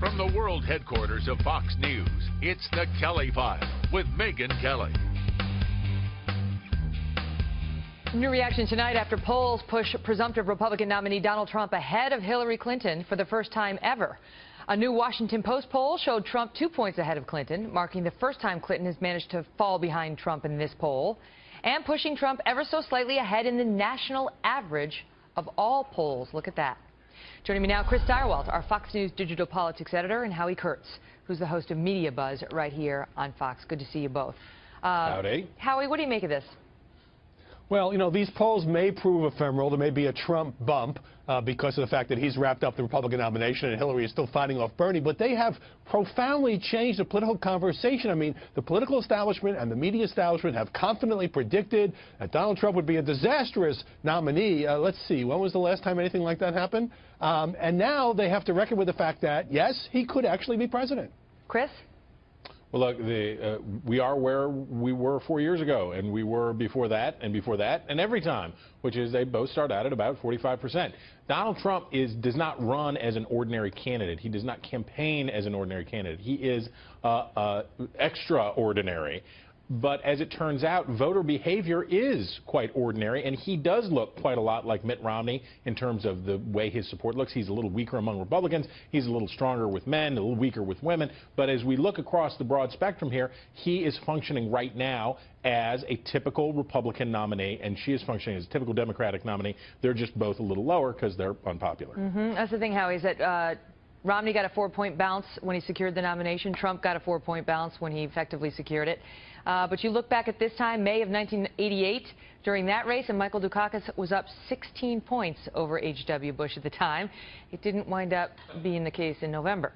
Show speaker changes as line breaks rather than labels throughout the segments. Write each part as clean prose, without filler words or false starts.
From the world headquarters of Fox News, it's The Kelly File with Megyn Kelly.
New reaction tonight after polls push presumptive Republican nominee Donald Trump ahead of Hillary Clinton for the first time ever. A new Washington Post poll showed Trump 2 points ahead of Clinton, marking the first time Clinton has managed to fall behind Trump in this poll, and pushing Trump ever so slightly ahead in the national average of all polls. Look at that. Joining me now, Chris Stirewalt, our Fox News digital politics editor, and Howie Kurtz, who's the host of Media Buzz right here on Fox. Good to see you both.
Howdy.
Howie, what do you make of this?
Well, you know, these polls may prove ephemeral. There may be a Trump bump because of the fact that he's wrapped up the Republican nomination and Hillary is still fighting off Bernie. But they have profoundly changed the political conversation. I mean, the political establishment and the media establishment have confidently predicted that Donald Trump would be a disastrous nominee. Let's see, when was the last time anything like that happened? And now they have to reckon with the fact that, yes, he could actually be president.
Chris?
Well, look, we are where we were 4 years ago, and we were before that, and every time, which is they both start out at about 45%. Donald Trump does not run as an ordinary candidate. He does not campaign as an ordinary candidate. He is extraordinary. But as it turns out, voter behavior is quite ordinary, and he does look quite a lot like Mitt Romney in terms of the way his support looks. He's a little weaker among Republicans. He's a little stronger with men, a little weaker with women. But as we look across the broad spectrum here, he is functioning right now as a typical Republican nominee, and she is functioning as a typical Democratic nominee. They're just both a little lower because they're unpopular.
That's the thing, Howie, is that Romney got a 4-point bounce when he secured the nomination. Trump got a 4-point bounce when he effectively secured it. But you look back at this time, May of 1988, during that race, and Michael Dukakis was up 16 points over H.W. Bush at the time. It didn't wind up being the case in November.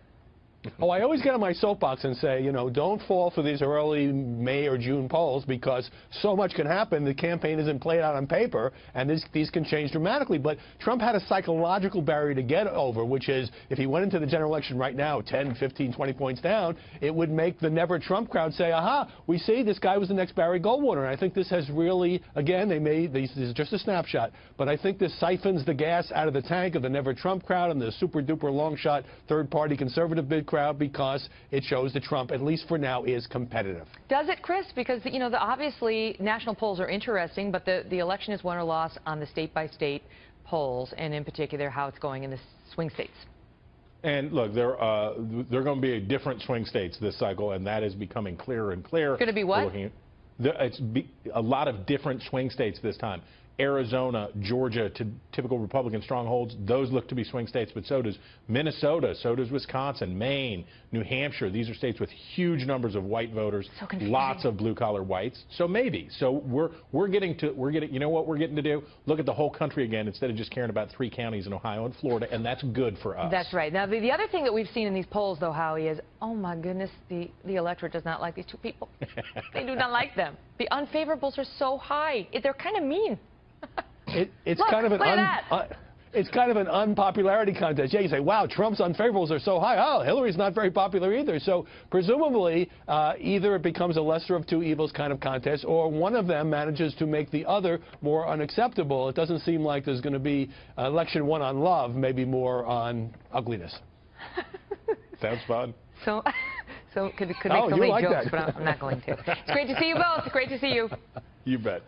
Oh, I always get on my soapbox and say, you know, don't fall for these early May or June polls because so much can happen. The campaign isn't played out on paper, and these can change dramatically. But Trump had a psychological barrier to get over, which is if he went into the general election right now 10, 15, 20 points down, it would make the Never Trump crowd say, aha, we see this guy was the next Barry Goldwater. And I think this has really, again, this is just a snapshot, but I think this siphons the gas out of the tank of the Never Trump crowd and the super-duper long-shot third-party conservative bid crowd because it shows that Trump, at least for now, is competitive.
Does it, Chris? Because, you know, obviously national polls are interesting, but the election is won or lost on the state-by-state polls, and in particular how it's going in the swing states.
And look, there are going to be different swing states this cycle, and that is becoming clearer and clearer.
Going to be what?
It's a lot of different swing states this time. Arizona, Georgia, typical Republican strongholds, those look to be swing states, but so does Minnesota, so does Wisconsin, Maine, New Hampshire. These are states with huge numbers of white voters, lots of blue-collar whites. So maybe. So we're getting, you know what we're getting to do? Look at the whole country again instead of just caring about 3 counties in Ohio and Florida, and that's good for us.
That's right. Now, the other thing that we've seen in these polls, though, Howie, is, oh, my goodness, the electorate does not like these 2 people. They do not like them. The unfavorables are so high. They're kind of mean.
It's
Look,
kind of it's kind of an unpopularity contest. Yeah, you say, wow, Trump's unfavorables are so high. Oh, Hillary's not very popular either. So presumably, either it becomes a lesser of 2 evils kind of contest, or one of them manages to make the other more unacceptable. It doesn't seem like there's going to be election one on love, maybe more on ugliness.
Sounds fun.
So could make some late
like
jokes,
that.
but I'm not going to. It's great to see you both. Great to see you.
You bet.